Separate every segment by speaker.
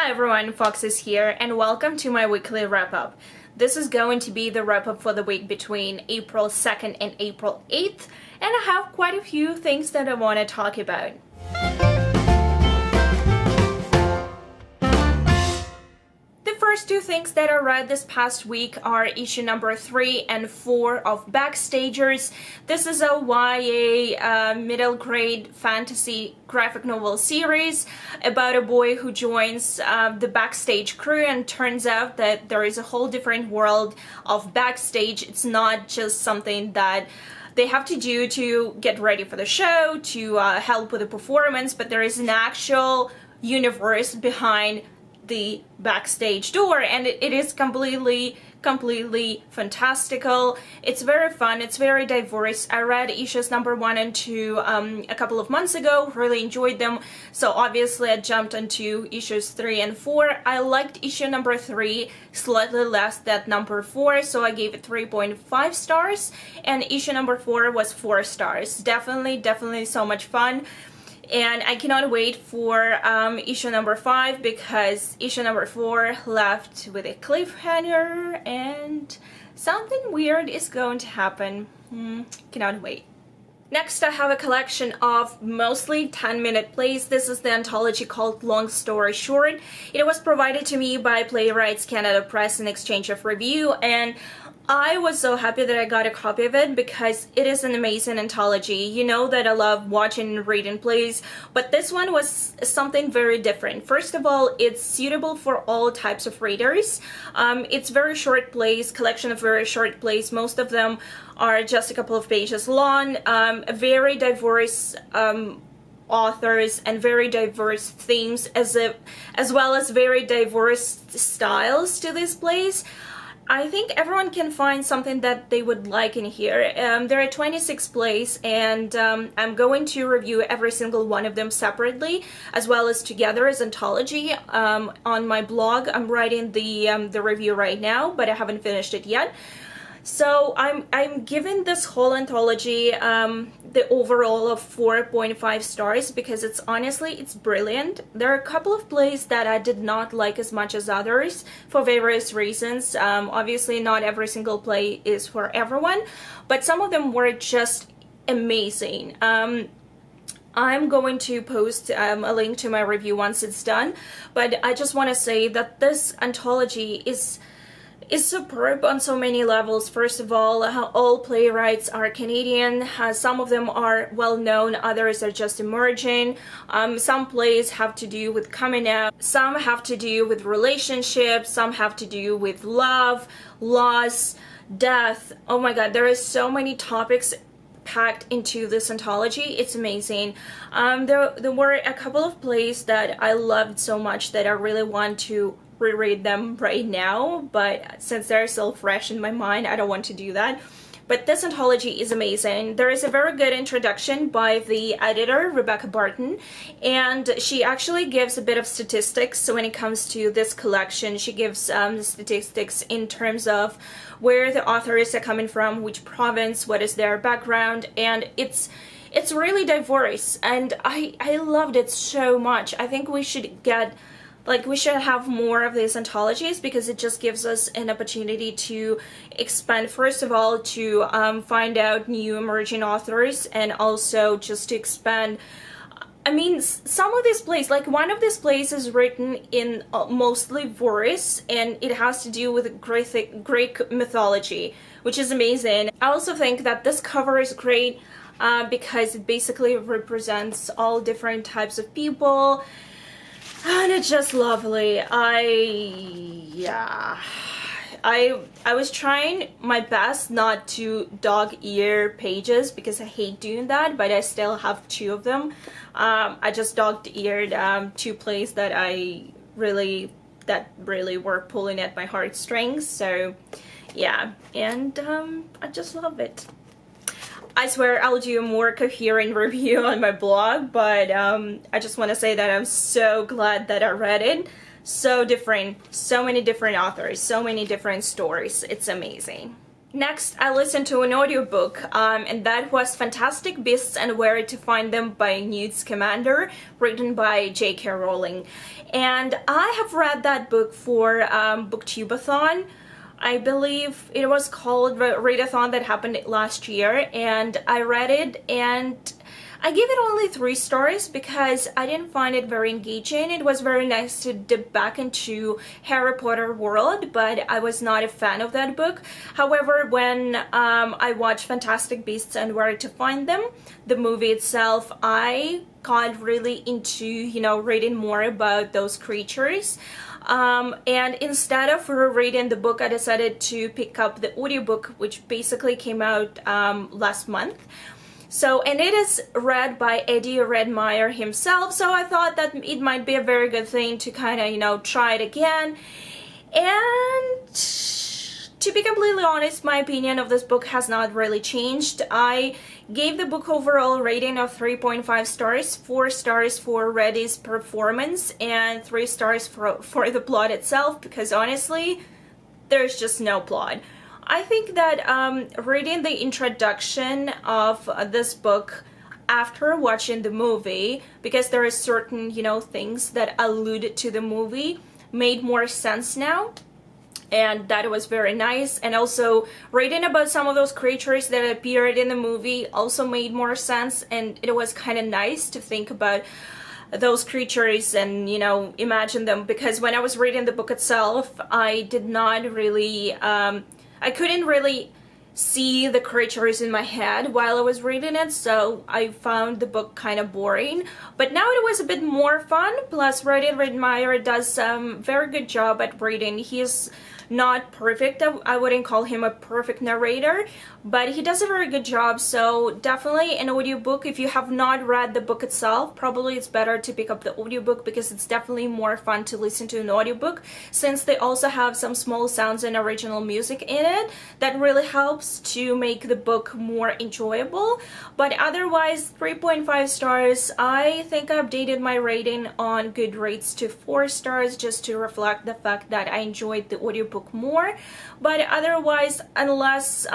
Speaker 1: Hi everyone, Fox is here and welcome to my weekly wrap-up. This is going to be the wrap-up for the week between April 2nd and April 8th, and I have quite a few things that I want to talk about. The first two things that I read this past week are issue number 3 and 4 of Backstages. This is a YA middle grade fantasy graphic novel series about a boy who joins the backstage crew, and turns out that there is a whole different world of backstage. It's not just something that they have to do to get ready for the show, to help with the performance, but there is an actual universe behind the backstage door, and it is completely fantastical. It's very fun, it's very diverse. I read issues number 1 and 2 a couple of months ago, really enjoyed them, so obviously I jumped into issues 3 and 4. I liked issue number 3 slightly less than number 4, so I gave it 3.5 stars, and issue number 4 was 4 stars. Definitely so much fun. And I cannot wait for issue number 5, because issue number 4 left with a cliffhanger and something weird is going to happen. Cannot wait. Next, I have a collection of mostly 10-minute plays. This is the anthology called Long Story Short. It was provided to me by Playwrights Canada Press in exchange of review, and I was so happy that I got a copy of it because it is an amazing anthology. You know that I love watching and reading plays, but this one was something very different. First of all, it's suitable for all types of readers. It's very short plays, collection of very short plays. Most of them are just a couple of pages long. Very diverse authors and very diverse themes, as well as very diverse styles to these plays. I think everyone can find something that they would like in here. There are 26 plays, and I'm going to review every single one of them separately, as well as together as anthology on my blog. I'm writing the review right now, but I haven't finished it yet. So I'm giving this whole anthology the overall of 4.5 stars because it's brilliant. There are a couple of plays that I did not like as much as others for various reasons. Obviously not every single play is for everyone, but some of them were just amazing. I'm going to post a link to my review once it's done, but I just want to say that this anthology is superb on so many levels. First of all playwrights are Canadian. Some of them are well known, others are just emerging. Some plays have to do with coming out, some have to do with relationships, some have to do with love, loss, death. Oh my god, there is so many topics packed into this anthology. It's amazing. There were a couple of plays that I loved so much that I really want to reread them right now, but since they're still fresh in my mind, I don't want to do that. But this anthology is amazing. There is a very good introduction by the editor, Rebecca Barton, and she actually gives a bit of statistics when it comes to this collection. She gives the statistics in terms of where the authors are coming from, which province, what is their background, and it's really diverse, and I loved it so much. I think we should have more of these anthologies because it just gives us an opportunity to expand, first of all, to find out new emerging authors, and also just to expand. I mean, some of these plays, like one of these plays is written in mostly verse, and it has to do with Greek mythology, which is amazing. I also think that this cover is great because it basically represents all different types of people, and it's just lovely. I was trying my best not to dog-ear pages because I hate doing that, but I still have 2 of them. I just dog-eared 2 plays that really were pulling at my heartstrings. So yeah, and I just love it. I swear I'll do a more coherent review on my blog, but I just want to say that I'm so glad that I read it. So different, so many different authors, so many different stories. It's amazing. Next, I listened to an audiobook, and that was Fantastic Beasts and Where to Find Them by Newt Scamander, written by J.K. Rowling. And I have read that book for Booktubeathon. I believe it was called Readathon, that happened last year, and I read it, and I gave it only 3 stars because I didn't find it very engaging. It was very nice to dip back into Harry Potter world, but I was not a fan of that book. However, when I watched Fantastic Beasts and Where to Find Them, the movie itself, I got really into, reading more about those creatures. And instead of reading the book, I decided to pick up the audiobook, which basically came out last month. So, and it is read by Eddie Redmayne himself, so I thought that it might be a very good thing to kind of, try it again. And to be completely honest, my opinion of this book has not really changed. I gave the book overall rating of 3.5 stars, 4 stars for Reddy's performance, and 3 stars for the plot itself, because honestly, there's just no plot. I think that reading the introduction of this book after watching the movie, because there are certain, things that allude to the movie, made more sense now. And that was very nice. And also reading about some of those creatures that appeared in the movie also made more sense, and it was kind of nice to think about those creatures and, imagine them, because when I was reading the book itself, I did not really I couldn't really see the creatures in my head while I was reading it, so I found the book kind of boring. But now it was a bit more fun, plus Eddie Redmayne does a very good job at reading. He's not perfect, I wouldn't call him a perfect narrator, but he does a very good job, so definitely an audiobook. If you have not read the book itself, probably it's better to pick up the audiobook, because it's definitely more fun to listen to an audiobook, since they also have some small sounds and original music in it that really helps to make the book more enjoyable. But otherwise, 3.5 stars. I think I updated my rating on Goodreads to 4 stars just to reflect the fact that I enjoyed the audiobook more. But otherwise, unless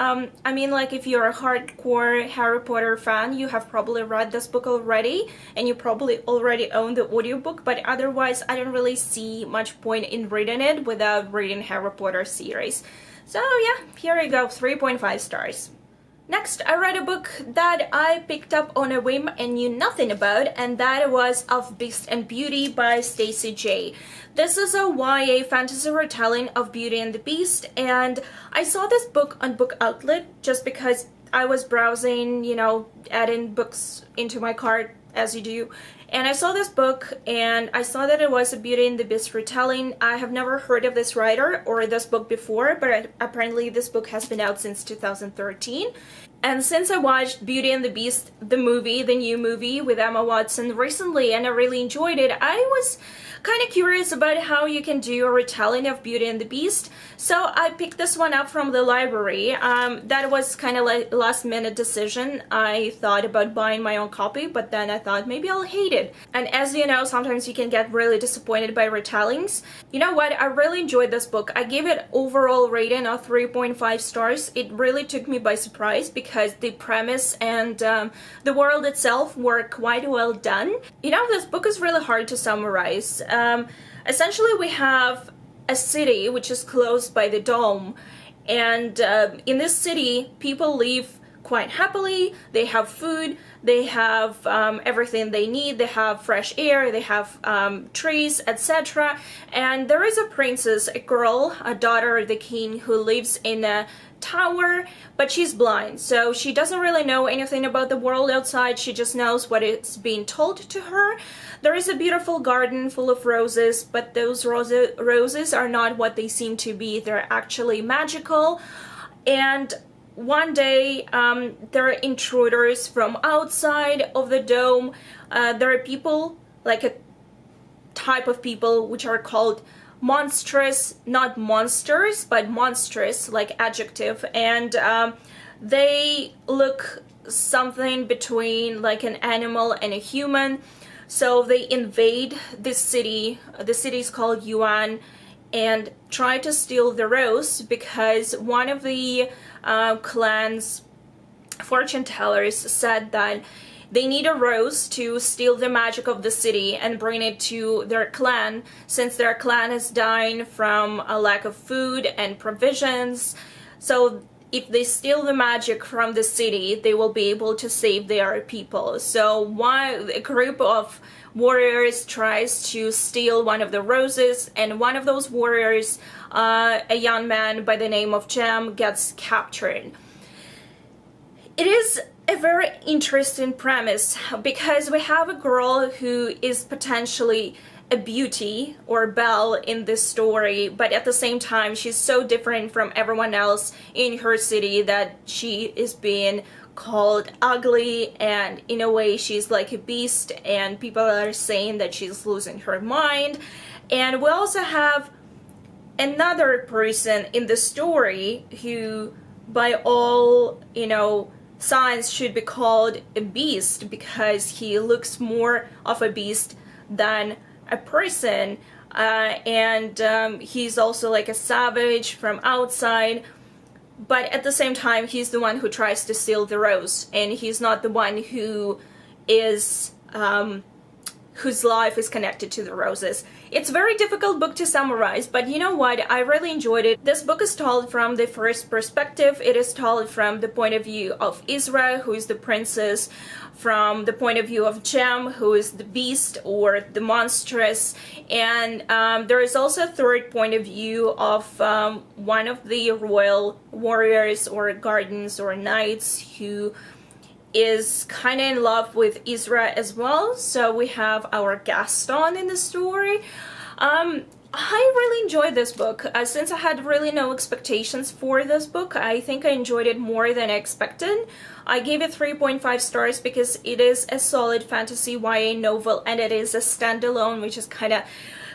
Speaker 1: like if you're a hardcore Harry Potter fan, you have probably read this book already and you probably already own the audiobook, but otherwise I don't really see much point in reading it without reading Harry Potter series. So yeah, here we go, 3.5 stars. Next, I read a book that I picked up on a whim and knew nothing about, and that was Of Beast and Beauty by Stacey J. This is a YA fantasy retelling of Beauty and the Beast, and I saw this book on Book Outlet just because I was browsing, adding books into my cart, as you do. And I saw this book, and I saw that it was a Beauty and the Beast retelling. I have never heard of this writer or this book before, but apparently this book has been out since 2013. And since I watched Beauty and the Beast, the movie, the new movie with Emma Watson recently, and I really enjoyed it, I was kind of curious about how you can do a retelling of Beauty and the Beast. So I picked this one up from the library. That was kind of like a last-minute decision. I thought about buying my own copy, but then I thought maybe I'll hate it. And as you know, sometimes you can get really disappointed by retellings. You know what? I really enjoyed this book. I gave it overall rating of 3.5 stars. It really took me by surprise because the premise and the world itself were quite well done. This book is really hard to summarize. Essentially, we have a city which is closed by the dome, and in this city people live quite happily. They have food, they have everything they need, they have fresh air, they have trees, etc. And there is a princess, a girl, a daughter of the king, who lives in a tower, but she's blind, so she doesn't really know anything about the world outside. She just knows what is being told to her. There is a beautiful garden full of roses, but those roses are not what they seem to be. They're actually magical. And one day there are intruders from outside of the dome. There are people, like a type of people, which are called monstrous, not monsters, but monstrous, like adjective, and they look something between like an animal and a human. So they invade this city. The city is called Yuan, and try to steal the rose because one of the clan's fortune tellers said that they need a rose to steal the magic of the city and bring it to their clan, since their clan is dying from a lack of food and provisions. So if they steal the magic from the city, they will be able to save their people. So a group of warriors tries to steal one of the roses, and one of those warriors, a young man by the name of Jem, gets captured. It is a very interesting premise because we have a girl who is potentially a beauty or belle in this story, but at the same time she's so different from everyone else in her city that she is being called ugly, and in a way she's like a beast, and people are saying that she's losing her mind. And we also have another person in the story who, by all, signs, should be called a beast because he looks more of a beast than a person, and he's also like a savage from outside, but at the same time he's the one who tries to steal the rose, and he's not the one who is whose life is connected to the roses. It's a very difficult book to summarize, but you know what? I really enjoyed it. This book is told from the first perspective. It is told from the point of view of Isra, who is the princess, from the point of view of Jem, who is the beast or the monstrous, and there is also a third point of view of one of the royal warriors or guardians or knights who is kind of in love with Isra as well. So we have our Gaston in the story. I really enjoyed this book. Since I had really no expectations for this book, I think I enjoyed it more than I expected. I gave it 3.5 stars because it is a solid fantasy YA novel, and it is a standalone, which is kind of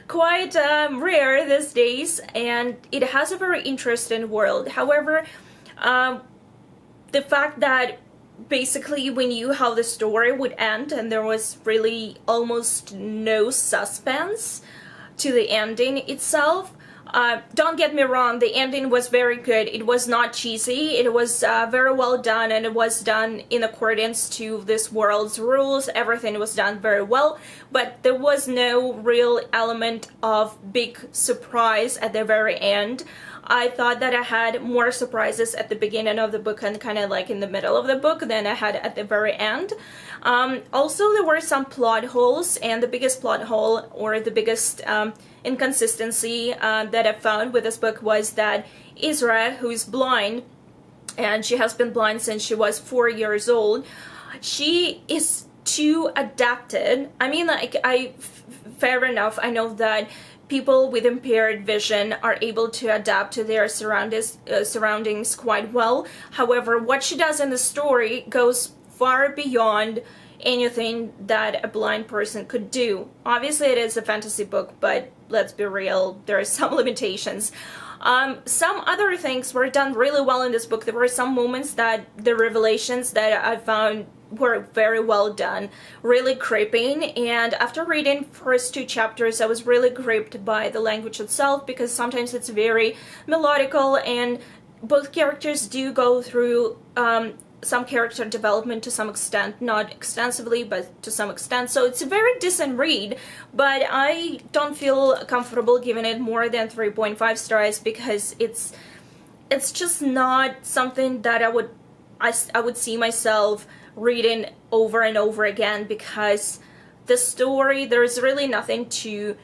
Speaker 1: quite rare these days, and it has a very interesting world. However, the fact that basically we knew how the story would end and there was really almost no suspense to the ending itself. Don't get me wrong, the ending was very good. It was not cheesy, it was very well done, and it was done in accordance to this world's rules. Everything was done very well, but there was no real element of big surprise at the very end. I thought that I had more surprises at the beginning of the book and kind of like in the middle of the book than I had at the very end. Also, there were some plot holes, and the biggest plot hole, or the biggest inconsistency that I found with this book was that Isra, who's blind, and she has been blind since she was 4 years old, she is too adapted. I mean, like, fair enough, I know that people with impaired vision are able to adapt to their surroundings quite well. However, what she does in the story goes far beyond anything that a blind person could do. Obviously, it is a fantasy book, but let's be real, there are some limitations. Some other things were done really well in this book. There were some moments that the revelations that I found were very well done, really gripping, and after reading first 2 chapters I was really gripped by the language itself, because sometimes it's very melodical and both characters do go through some character development to some extent, not extensively, but to some extent. So it's a very decent read, but I don't feel comfortable giving it more than 3.5 stars because it's just not something that I would see myself reading over and over again, because the story, there's really nothing to,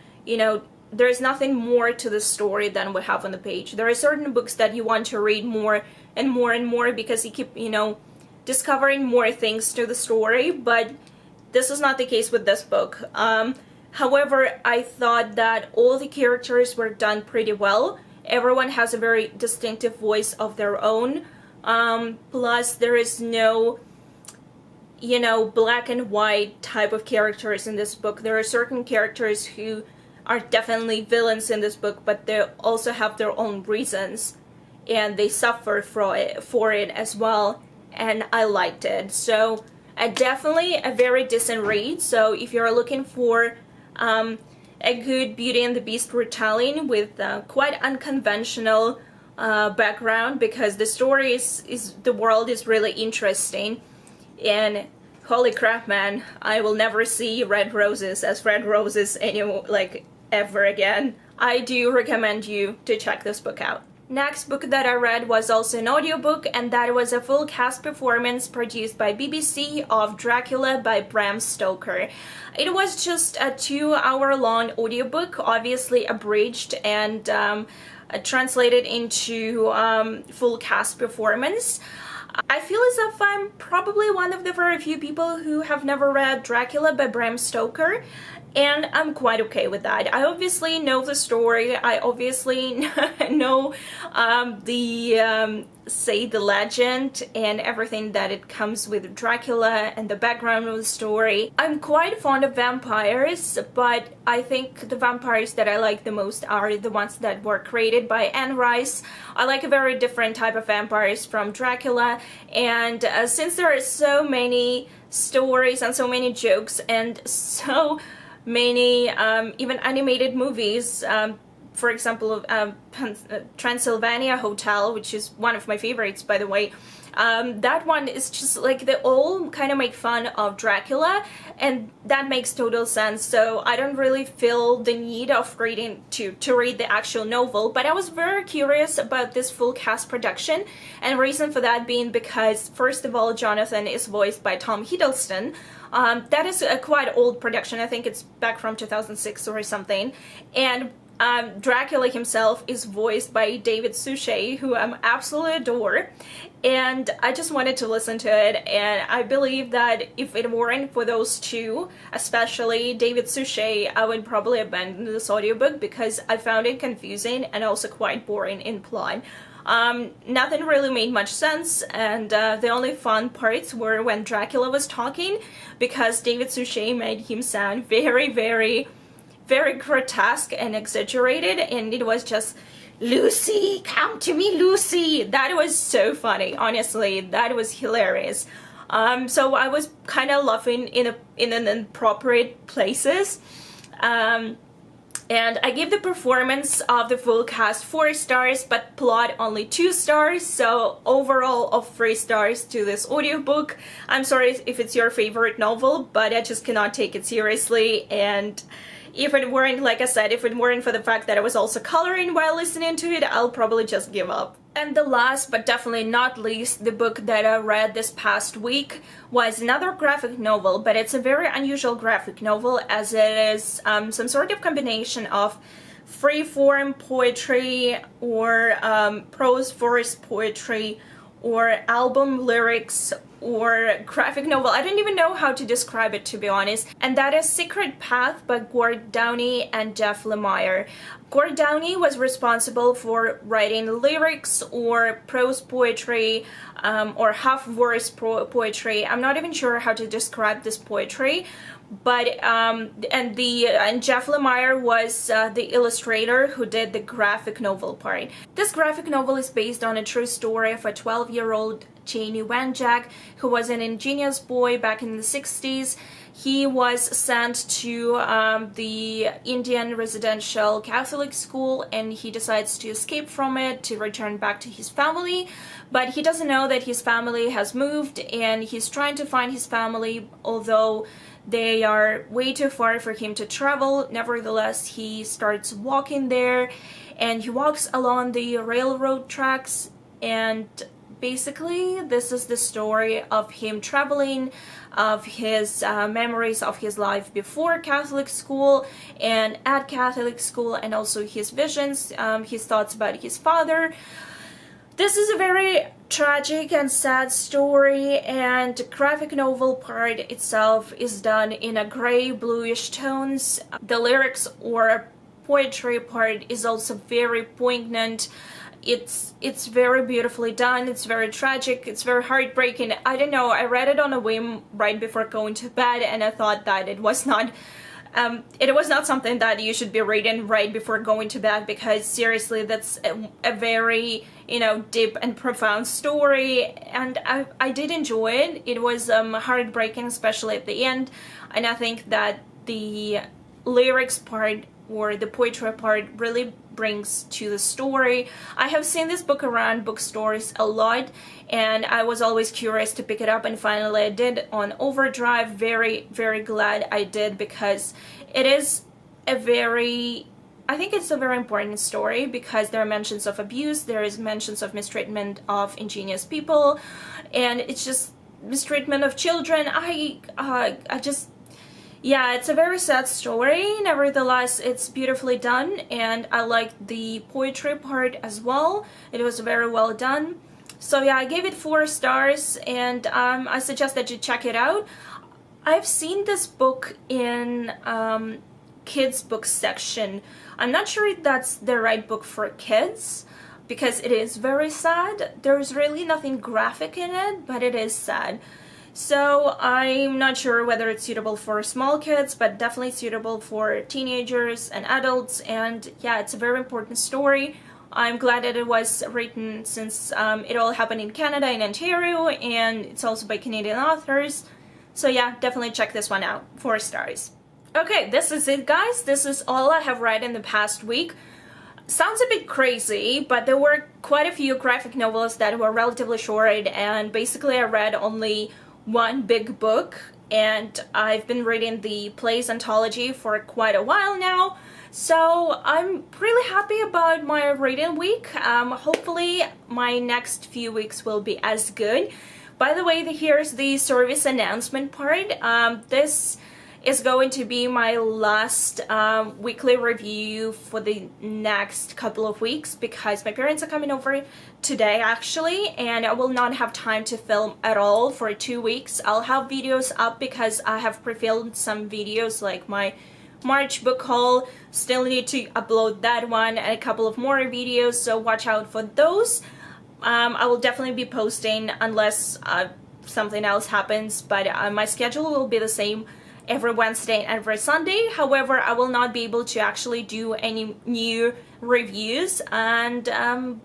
Speaker 1: there's nothing more to the story than we have on the page. There are certain books that you want to read more and more and more because you keep, discovering more things to the story, but this is not the case with this book. However, I thought that all the characters were done pretty well. Everyone has a very distinctive voice of their own. Plus, there is no black and white type of characters in this book. There are certain characters who are definitely villains in this book, but they also have their own reasons, and they suffer for it as well, and I liked it. So, definitely a very decent read. So if you're looking for a good Beauty and the Beast retelling with quite unconventional background, because the story is the world is really interesting. And holy crap, man, I will never see red roses as red roses anymore, like ever again. I do recommend you to check this book out. Next book that I read was also an audiobook, and that was a full cast performance produced by BBC of Dracula by Bram Stoker. It was just a 2-hour long audiobook, obviously abridged and translated into full cast performance. I feel as if I'm probably one of the very few people who have never read Dracula by Bram Stoker, and I'm quite okay with that. I obviously know the story, I obviously know the legend and everything that it comes with Dracula and the background of the story. I'm quite fond of vampires, but I think the vampires that I like the most are the ones that were created by Anne Rice. I like a very different type of vampires from Dracula, and since there are so many stories and so many jokes and so many even animated movies, for example, Transylvania Hotel, which is one of my favorites, by the way. That one is just like, they all kind of make fun of Dracula, and that makes total sense. So I don't really feel the need of reading to read the actual novel, but I was very curious about this full cast production, and reason for that being because, first of all, Jonathan is voiced by Tom Hiddleston. That is a quite old production. I think it's back from 2006 or something, and Dracula himself is voiced by David Suchet, who I absolutely adore, and I just wanted to listen to it, and I believe that if it weren't for those two, especially David Suchet, I would probably abandon this audiobook because I found it confusing and also quite boring in plot. Nothing really made much sense, and the only fun parts were when Dracula was talking, because David Suchet made him sound very, very grotesque and exaggerated, and it was just, "Lucy, come to me, Lucy." That was so funny, honestly. That was hilarious. So I was kind of laughing in inappropriate places. And I gave the performance of the full cast 4 stars, but plot only 2 stars, so overall of 3 stars to this audiobook. I'm sorry if it's your favorite novel, but I just cannot take it seriously, and if it weren't, like I said, if it weren't for the fact that I was also coloring while listening to it, I'll probably just give up. And the last, but definitely not least, the book that I read this past week was another graphic novel, but it's a very unusual graphic novel, as it is some sort of combination of free-form poetry or prose verse poetry or album lyrics or graphic novel. I don't even know how to describe it, to be honest. And that is Secret Path by Gord Downey and Jeff Lemire. Gord Downey was responsible for writing lyrics or prose poetry or half-verse poetry. I'm not even sure how to describe this poetry, but and Jeff Lemire was the illustrator who did the graphic novel part. This graphic novel is based on a true story of a 12-year-old Cheney Wanjak, who was an ingenious boy back in the 60s. He was sent to the Indian residential Catholic school, and he decides to escape from it to return back to his family, but he doesn't know that his family has moved, and he's trying to find his family, although they are way too far for him to travel. Nevertheless, he starts walking there, and he walks along the railroad tracks, and basically this is the story of him traveling, of his memories of his life before Catholic school and at Catholic school, and also his visions, his thoughts about his father. This is a very tragic and sad story, and the graphic novel part itself is done in a gray bluish tones. The lyrics or poetry part is also very poignant. It's very beautifully done, it's very tragic, it's very heartbreaking. I don't know, I read it on a whim right before going to bed, and I thought that it was not something that you should be reading right before going to bed, because seriously, that's a very, you know, deep and profound story, and I did enjoy it. It was heartbreaking, especially at the end, and I think that the lyrics part or the poetry part really brings to the story. I have seen this book around bookstores a lot, and I was always curious to pick it up, and finally I did on Overdrive. Very glad I did, because it is I think it's a very important story, because there are mentions of abuse, there is mentions of mistreatment of ingenious people, and it's just mistreatment of children. Yeah, it's a very sad story. Nevertheless, it's beautifully done, and I liked the poetry part as well. It was very well done. So yeah, I gave it 4 stars, and I suggest that you check it out. I've seen this book in kids book section. I'm not sure if that's the right book for kids, because it is very sad. There's really nothing graphic in it, but it is sad. So I'm not sure whether it's suitable for small kids, but definitely suitable for teenagers and adults. And yeah, it's a very important story. I'm glad that it was written, since it all happened in Canada, in Ontario, and it's also by Canadian authors. So yeah, definitely check this one out. 4 stars. Okay, this is it, guys. This is all I have read in the past week. Sounds a bit crazy, but there were quite a few graphic novels that were relatively short, and basically I read only one big book, and I've been reading the plays anthology for quite a while now, so I'm really happy about my reading week. Hopefully my next few weeks will be as good. By the way, here's the service announcement part. This is going to be my last weekly review for the next couple of weeks, because my parents are coming over today actually, and I will not have time to film at all for 2 weeks. I'll have videos up because I have pre-filmed some videos, like my March book haul. Still need to upload that one, and a couple of more videos, so watch out for those. I will definitely be posting unless something else happens, but my schedule will be the same every Wednesday and every Sunday. However, I will not be able to actually do any new reviews, and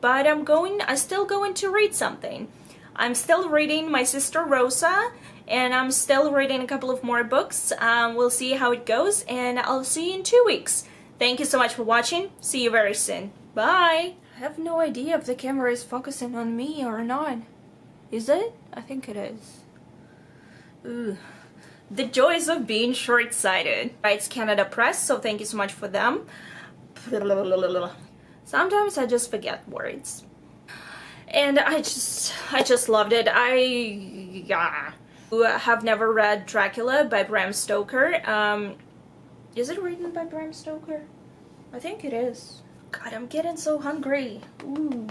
Speaker 1: but I'm still going to read something. I'm still reading My Sister Rosa, and I'm still reading a couple of more books. We'll see how it goes, and I'll see you in 2 weeks. Thank you so much for watching. See you very soon. Bye! I have no idea if the camera is focusing on me or not. Is it? I think it is. Ooh. The joys of being short-sighted. It's Canada Press, so thank you so much for them. Sometimes I just forget words. And I just loved it. I have never read Dracula by Bram Stoker. Is it written by Bram Stoker? I think it is. God, I'm getting so hungry. Ooh.